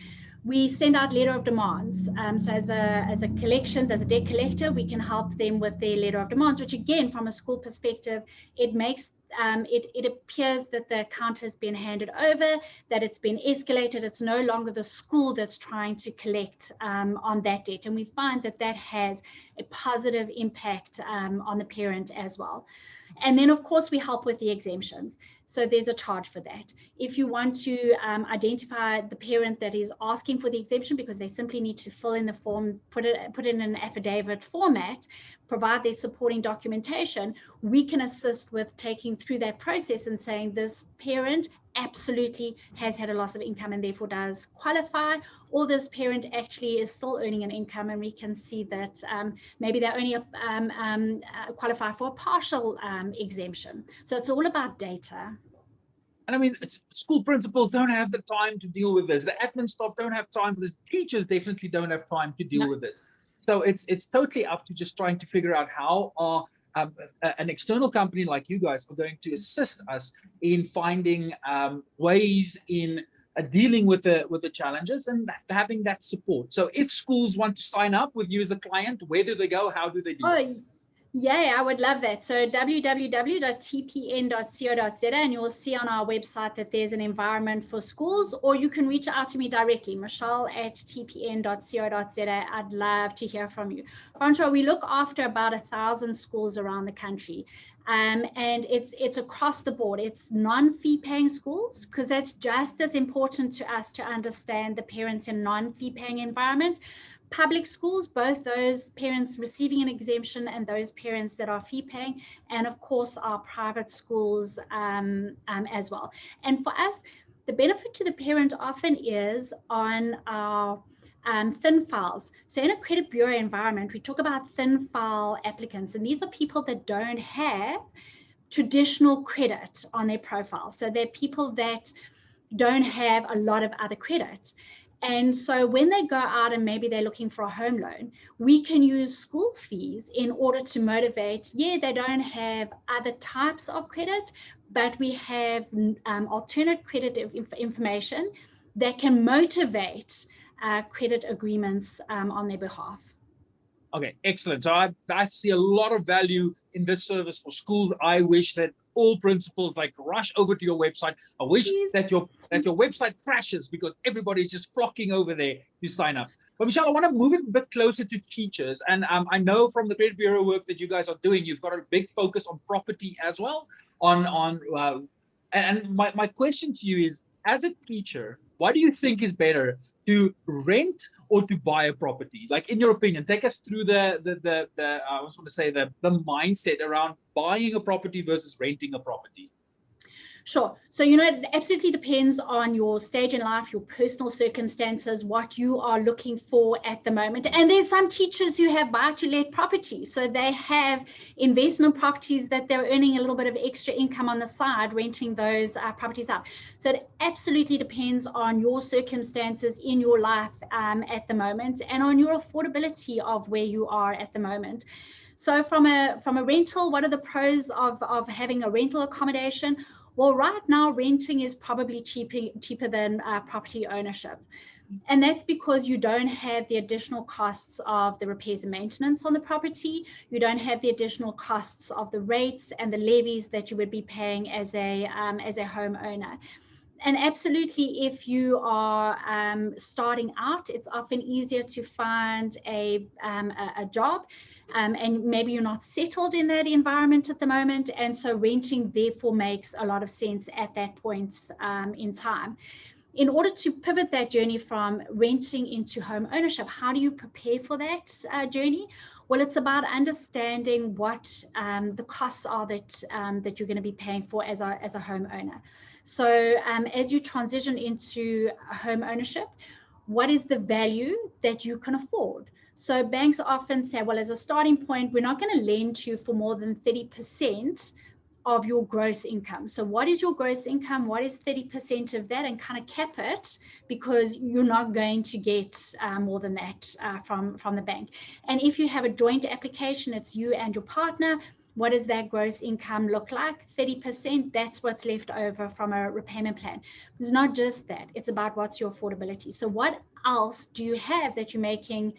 [SPEAKER 3] We send out letter of demands. So as a debt collector, we can help them with their letter of demands, which again, from a school perspective, it makes it appears that the account has been handed over, that it's been escalated. It's no longer the school that's trying to collect on that debt. And we find that that has a positive impact on the parent as well. And then, of course, we help with the exemptions. So there's a charge for that. If you want to identify the parent that is asking for the exemption because they simply need to fill in the form, put it in an affidavit format, provide their supporting documentation, we can assist with taking through that process and saying this parent absolutely has had a loss of income and therefore does qualify, or this parent actually is still earning an income and we can see that maybe they only qualify for a partial exemption. So it's all about data.
[SPEAKER 2] And I mean, school principals don't have the time to deal with this. The admin staff don't have time for this. Teachers definitely don't have time to deal with it. So it's totally up to just trying to figure out how an external company like you guys are going to assist us in finding ways in dealing with the challenges and having that support. So if schools want to sign up with you as a client, where do they go? How do they do it?
[SPEAKER 3] Yeah, I would love that. So www.tpn.co.za, and you'll see on our website that there's an environment for schools, or you can reach out to me directly, michelle@tpn.co.za. I'd love to hear from you. Francois, we look after about 1,000 schools around the country. And it's across the board. It's non-fee paying schools, because that's just as important to us to understand the parents in non-fee paying environment. Public schools, both those parents receiving an exemption and those parents that are fee paying, and of course our private schools as well. And for us, the benefit to the parent often is on our thin files. So in a credit bureau environment, we talk about thin file applicants, and these are people that don't have traditional credit on their profile. So they're people that don't have a lot of other credit. And so when they go out and maybe they're looking for a home loan, we can use school fees in order to motivate. Yeah, they don't have other types of credit, but we have alternate credit information that can motivate credit agreements on their behalf.
[SPEAKER 2] Okay, excellent. So I see a lot of value in this service for schools. I wish that all principals like rush over to your website. I wish that your website crashes because everybody's just flocking over there to sign up. But Michelle, I want to move it a bit closer to teachers. And I know from the credit bureau work that you guys are doing, you've got a big focus on property as well. And my question to you is, as a teacher, what do you think is better, to rent or to buy a property? Like, in your opinion, take us through the I was going to say the mindset around buying a property versus renting a property.
[SPEAKER 3] Sure. So, it absolutely depends on your stage in life, your personal circumstances, what you are looking for at the moment. And there's some teachers who have buy-to-let properties. So they have investment properties that they're earning a little bit of extra income on the side, renting those properties out. So it absolutely depends on your circumstances in your life at the moment, and on your affordability of where you are at the moment. So from a rental, what are the pros of having a rental accommodation? Well, right now, renting is probably cheaper than property ownership. And that's because you don't have the additional costs of the repairs and maintenance on the property. You don't have the additional costs of the rates and the levies that you would be paying as a homeowner. And absolutely, if you are starting out, it's often easier to find a job. And maybe you're not settled in that environment at the moment. And so renting therefore makes a lot of sense at that point in time. In order to pivot that journey from renting into home ownership, how do you prepare for that journey? Well, it's about understanding what the costs are that you're going to be paying for as a homeowner. So as you transition into home ownership, what is the value that you can afford? So banks often say, well, as a starting point, we're not going to lend to you for more than 30% of your gross income. So what is your gross income? What is 30% of that? And kind of cap it, because you're not going to get more than that from the bank. And if you have a joint application, it's you and your partner. What does that gross income look like? 30%, that's what's left over from a repayment plan. It's not just that, it's about what's your affordability. So what else do you have that you're making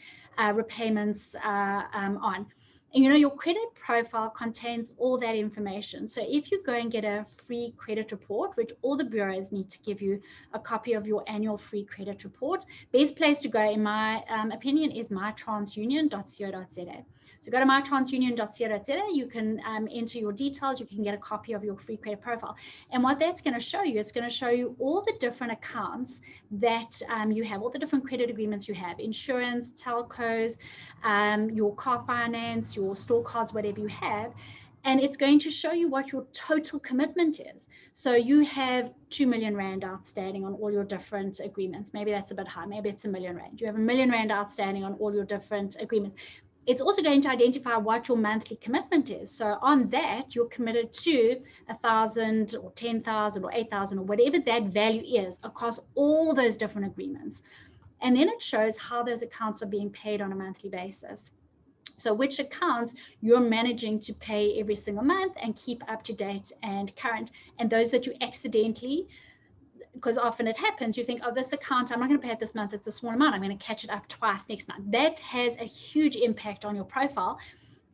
[SPEAKER 3] repayments on? And your credit profile contains all that information. So if you go and get a free credit report, which all the bureaus need to give you a copy of your annual free credit report, best place to go, in my opinion, is mytransunion.co.za. So go to mytransunion.co.za, you can enter your details, you can get a copy of your free credit profile. And what that's going to show you, it's going to show you all the different accounts that you have, all the different credit agreements you have, insurance, telcos, your car finance, your store cards, whatever you have. And it's going to show you what your total commitment is. So you have 2 million Rand outstanding on all your different agreements. Maybe that's a bit high, maybe it's 1 million Rand. You have 1 million Rand outstanding on all your different agreements. It's also going to identify what your monthly commitment is. So on that, you're committed to 1,000 or 10,000 or 8,000 or whatever that value is across all those different agreements. And then it shows how those accounts are being paid on a monthly basis. So which accounts you're managing to pay every single month and keep up to date and current, and those that you accidentally because often it happens, you think, oh, this account, I'm not going to pay it this month, it's a small amount, I'm going to catch it up twice next month. That has a huge impact on your profile.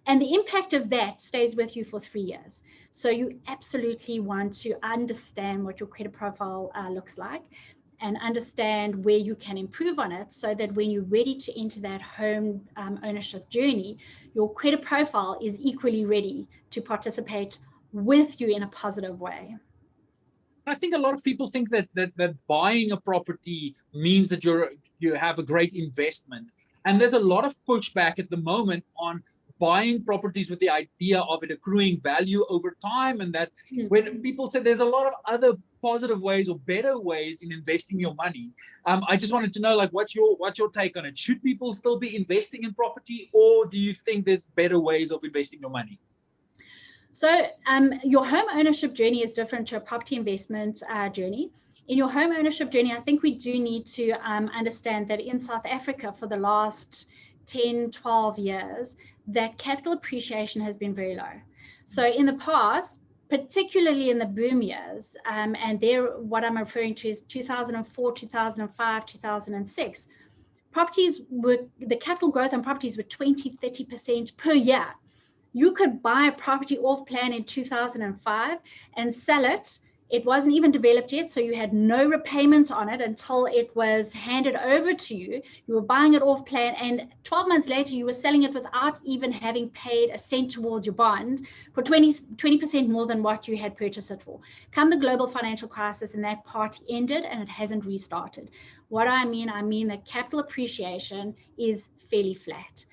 [SPEAKER 3] And the impact of that stays with you for 3 years. So you absolutely want to understand what your credit profile looks like, and understand where you can improve on it, so that when you're ready to enter that home ownership journey, your credit profile is equally ready to participate with you in a positive way.
[SPEAKER 2] I think a lot of people think that buying a property means that you have a great investment. And there's a lot of pushback at the moment on buying properties with the idea of it accruing value over time, and that when people say there's a lot of other positive ways or better ways in investing your money. I just wanted to know, like, what's your take on it? Should people still be investing in property, or do you think there's better ways of investing your money?
[SPEAKER 3] So your home ownership journey is different to a property investment journey. In your home ownership journey, I think we do need to understand that in South Africa for the last 10, 12 years, that capital appreciation has been very low. So in the past, particularly in the boom years, and there, what I'm referring to is 2004, 2005, 2006, the capital growth on properties were 20, 30% per year. You could buy a property off plan in 2005 and sell it. It wasn't even developed yet, so you had no repayment on it until it was handed over to you. You were buying it off plan, and 12 months later, you were selling it without even having paid a cent towards your bond for 20% more than what you had purchased it for. Come the global financial crisis, and that part ended, and it hasn't restarted. What I mean that capital appreciation is fairly flat.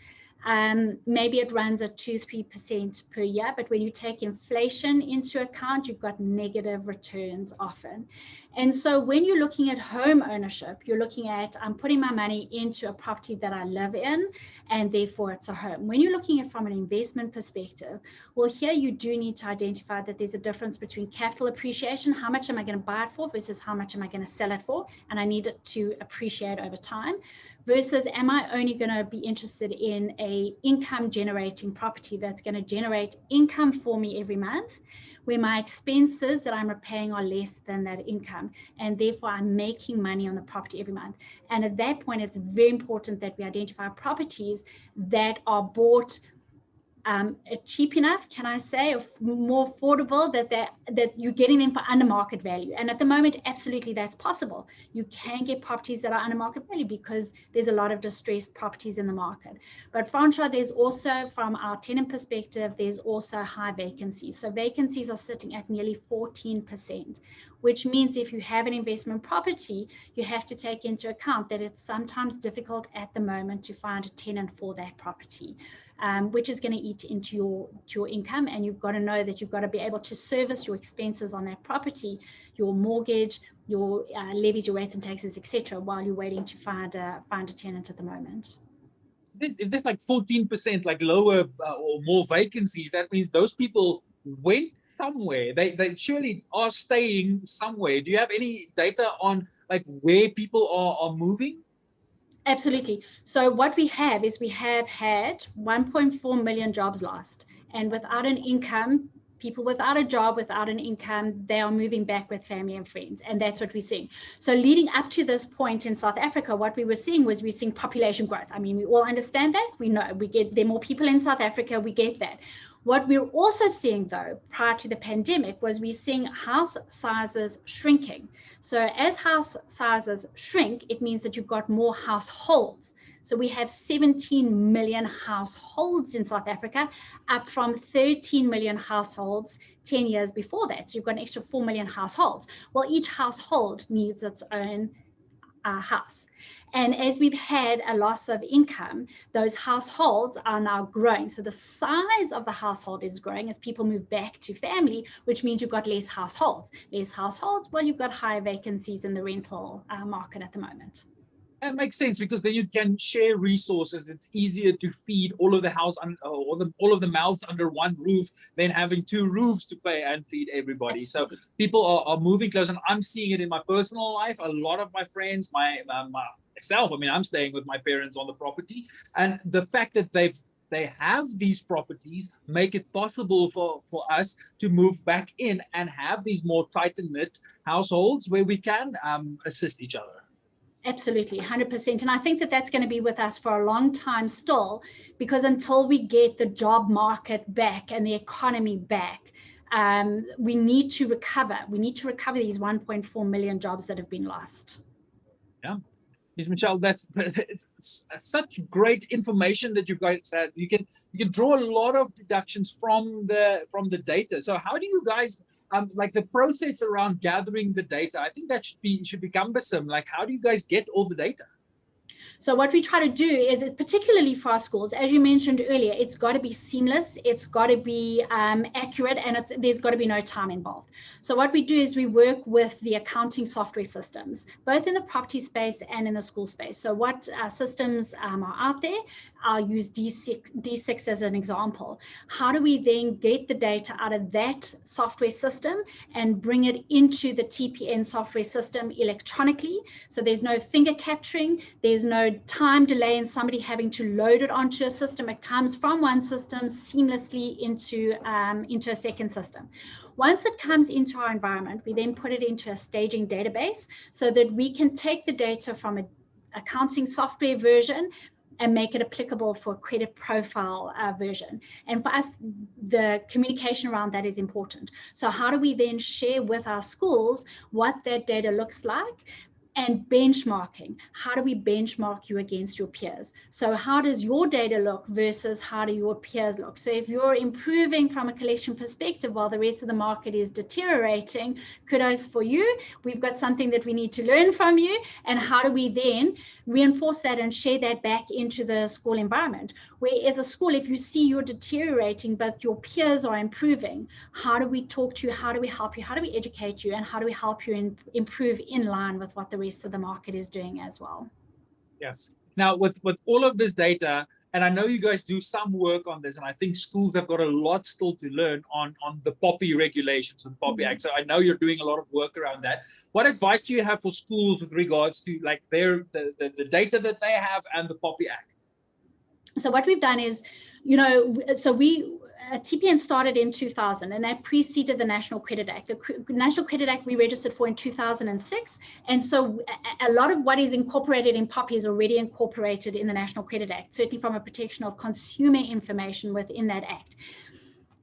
[SPEAKER 3] Maybe it runs at 2-3% per year, but when you take inflation into account, you've got negative returns often. And so when you're looking at home ownership, you're looking at, I'm putting my money into a property that I live in, and therefore it's a home. When you're looking at it from an investment perspective, well, here you do need to identify that there's a difference between capital appreciation, how much am I going to buy it for, versus how much am I going to sell it for, and I need it to appreciate over time, versus am I only going to be interested in a income generating property that's going to generate income for me every month, where my expenses that I'm repaying are less than that income, and therefore I'm making money on the property every month. And at that point, it's very important that we identify properties that are bought cheap enough, can I say, or more affordable, that you're getting them for under market value. And at the moment, absolutely, that's possible. You can get properties that are under market value because there's a lot of distressed properties in the market. But Francois, there's also, from our tenant perspective, there's also high vacancies. So vacancies are sitting at nearly 14%, which means if you have an investment property, you have to take into account that it's sometimes difficult at the moment to find a tenant for that property. Which is going to eat into your income, and you've got to know that you've got to be able to service your expenses on that property, your mortgage, your levies, your rates and taxes, etc., while you're waiting to find a tenant at the moment.
[SPEAKER 2] If there's like 14% like lower or more vacancies, that means those people went somewhere. They surely are staying somewhere. Do you have any data on like where people are moving?
[SPEAKER 3] Absolutely. So what we have is we have had 1.4 million jobs lost, and without an income, people without a job, without an income, they are moving back with family and friends, and that's what we're seeing. So leading up to this point in South Africa, what we were seeing was we're seeing population growth. I mean, we all understand that. We know there are more people in South Africa. We get that. What we're also seeing, though, prior to the pandemic, was we're seeing house sizes shrinking. So as house sizes shrink, it means that you've got more households. So we have 17 million households in South Africa, up from 13 million households 10 years before that. So you've got an extra 4 million households. Well, each household needs its own house. And as we've had a loss of income, those households are now growing. So the size of the household is growing as people move back to family, which means you've got less households. Less households, well, you've got higher vacancies in the rental market at the moment.
[SPEAKER 2] That makes sense, because then you can share resources. It's easier to feed all of the all of the mouths under one roof than having two roofs to pay and feed everybody. So people are moving close, and I'm seeing it in my personal life. A lot of my friends, myself, I mean, I'm staying with my parents on the property, and the fact that they've they have these properties, make it possible for us to move back in and have these more tight-knit households where we can assist each other.
[SPEAKER 3] Absolutely, 100%. And I think that that's going to be with us for a long time still, because until we get the job market back and the economy back, we need to recover. We need to recover these 1.4 million jobs that have been lost.
[SPEAKER 2] Yeah. Michelle, it's such great information that you've guys said. You can draw a lot of deductions from the data. So how do you guys like the process around gathering the data? I think that should be cumbersome. Like, how do you guys get all the data?
[SPEAKER 3] So what we try to do is, particularly for our schools, as you mentioned earlier, it's got to be seamless, it's got to be accurate, and there's got to be no time involved. So what we do is we work with the accounting software systems, both in the property space and in the school space. So what systems are out there? I'll use D6 as an example. How do we then get the data out of that software system and bring it into the TPN software system electronically? So there's no finger capturing, there's no time delay in somebody having to load it onto a system. It comes from one system seamlessly into a second system. Once it comes into our environment, we then put it into a staging database so that we can take the data from an accounting software version and make it applicable for a credit profile version. And for us, the communication around that is important. So how do we then share with our schools what that data looks like? And benchmarking. How do we benchmark you against your peers? So how does your data look versus how do your peers look? So if you're improving from a collection perspective while the rest of the market is deteriorating, kudos for you. We've got something that we need to learn from you. And how do we then reinforce that and share that back into the school environment? Where as a school, if you see you're deteriorating, but your peers are improving, how do we talk to you? How do we help you? How do we educate you? And how do we help you improve in line with what the rest of the market is doing as well?
[SPEAKER 2] Yes. Now, with all of this data, and I know you guys do some work on this, and I think schools have got a lot still to learn on the POPI regulations and POPI Act. So I know you're doing a lot of work around that. What advice do you have for schools with regards to like the data that they have and the POPI Act?
[SPEAKER 3] So what we've done is, TPN started in 2000, and that preceded the National Credit Act. The National Credit Act we registered for in 2006. And so a lot of what is incorporated in POPI is already incorporated in the National Credit Act, certainly from a protection of consumer information within that act.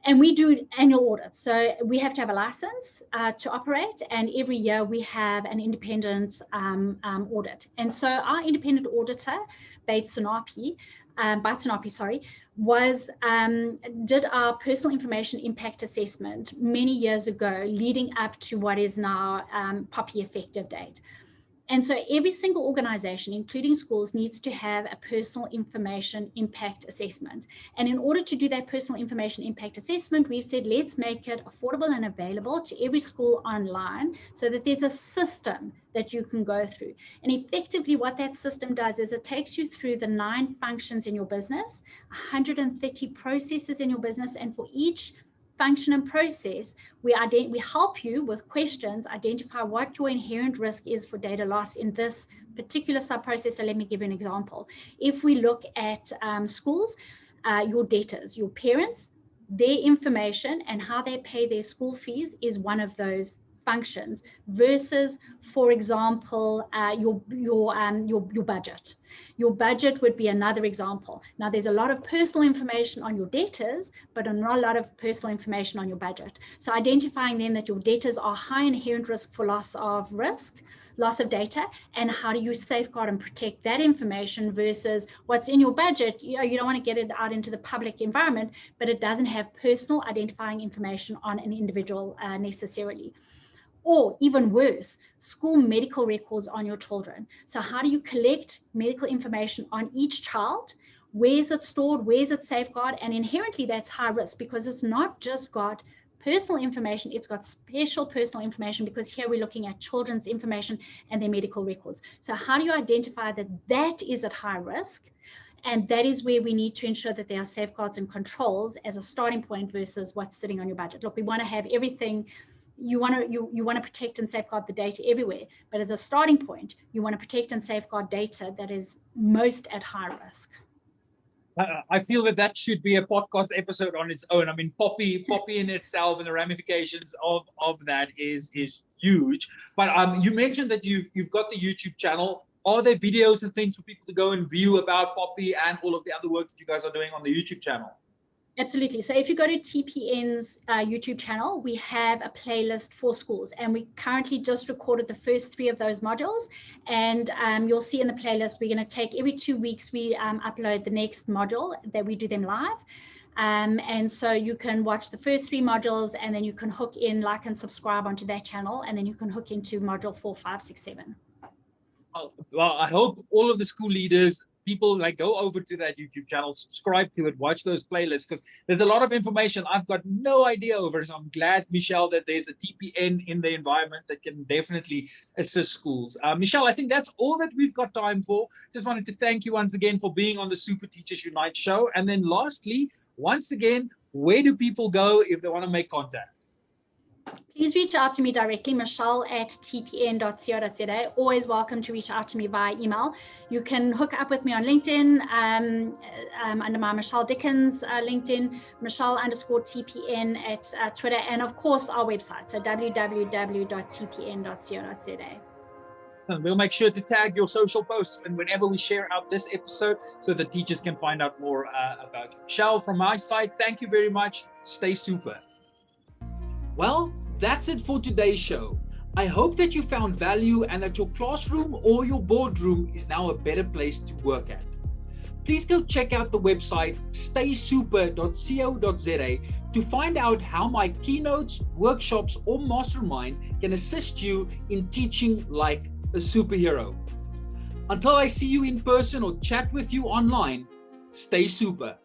[SPEAKER 3] And we do annual audits. So we have to have a license to operate, and every year we have an independent audit. And so our independent auditor, Bates and Opie, did our personal information impact assessment many years ago, leading up to what is now POPI effective date. And so every single organization, including schools, needs to have a personal information impact assessment. And in order to do that personal information impact assessment, we've said, let's make it affordable and available to every school online so that there's a system that you can go through. And effectively what that system does is it takes you through the 9 functions in your business, 130 processes in your business, and for each function and process, we help you with questions, identify what your inherent risk is for data loss in this particular sub-process. So let me give you an example. If we look at schools, your debtors, your parents, their information and how they pay their school fees is one of those functions versus, for example, your budget. Your budget would be another example. Now, there's a lot of personal information on your debtors, but not a lot of personal information on your budget. So identifying then that your debtors are high inherent risk for loss of data, and how do you safeguard and protect that information versus what's in your budget. You don't want to get it out into the public environment, but it doesn't have personal identifying information on an individual necessarily. Or even worse, school medical records on your children. So how do you collect medical information on each child? Where is it stored? Where is it safeguarded? And inherently that's high risk because it's not just got personal information, it's got special personal information, because here we're looking at children's information and their medical records. So how do you identify that that is at high risk? And that is where we need to ensure that there are safeguards and controls as a starting point versus what's sitting on your budget. Look, we want to have everything. You want to protect and safeguard the data everywhere, but as a starting point, you want to protect and safeguard data that is most at high risk.
[SPEAKER 2] I feel that should be a podcast episode on its own. I mean, POPI in itself and the ramifications of that is huge. But you mentioned that you've got the YouTube channel. Are there videos and things for people to go and view about POPI and all of the other work that you guys are doing on the YouTube channel?
[SPEAKER 3] Absolutely. So if you go to TPN's YouTube channel, we have a playlist for schools, and we currently just recorded the first 3 of those modules. And you'll see in the playlist, we're going to take every 2 weeks, we upload the next module that we do them live. And so you can watch the first 3 modules, and then you can hook in, like and subscribe onto that channel, and then you can hook into module 4, 5, 6, 7.
[SPEAKER 2] Well, I hope all of the school leaders, people like go over to that YouTube channel, subscribe to it, watch those playlists, because there's a lot of information I've got no idea over. So I'm glad, Michelle, that there's a TPN in the environment that can definitely assist schools. Michelle, I think that's all that we've got time for. Just wanted to thank you once again for being on the Super Teachers Unite show. And then lastly, once again, where do people go if they want to make contact?
[SPEAKER 3] Please reach out to me directly, michelle@tpn.co.za. Always welcome to reach out to me via email. You can hook up with me on LinkedIn under my Michelle Dickens LinkedIn, Michelle_TPN at Twitter, and of course our website, so www.tpn.co.za.
[SPEAKER 2] And we'll make sure to tag your social posts and whenever we share out this episode so that teachers can find out more about you. Michelle, from my side, thank you very much. Stay super.
[SPEAKER 1] Well, that's it for today's show. I hope that you found value and that your classroom or your boardroom is now a better place to work at. Please go check out the website staysuper.co.za to find out how my keynotes, workshops, or mastermind can assist you in teaching like a superhero. Until I see you in person or chat with you online, stay super.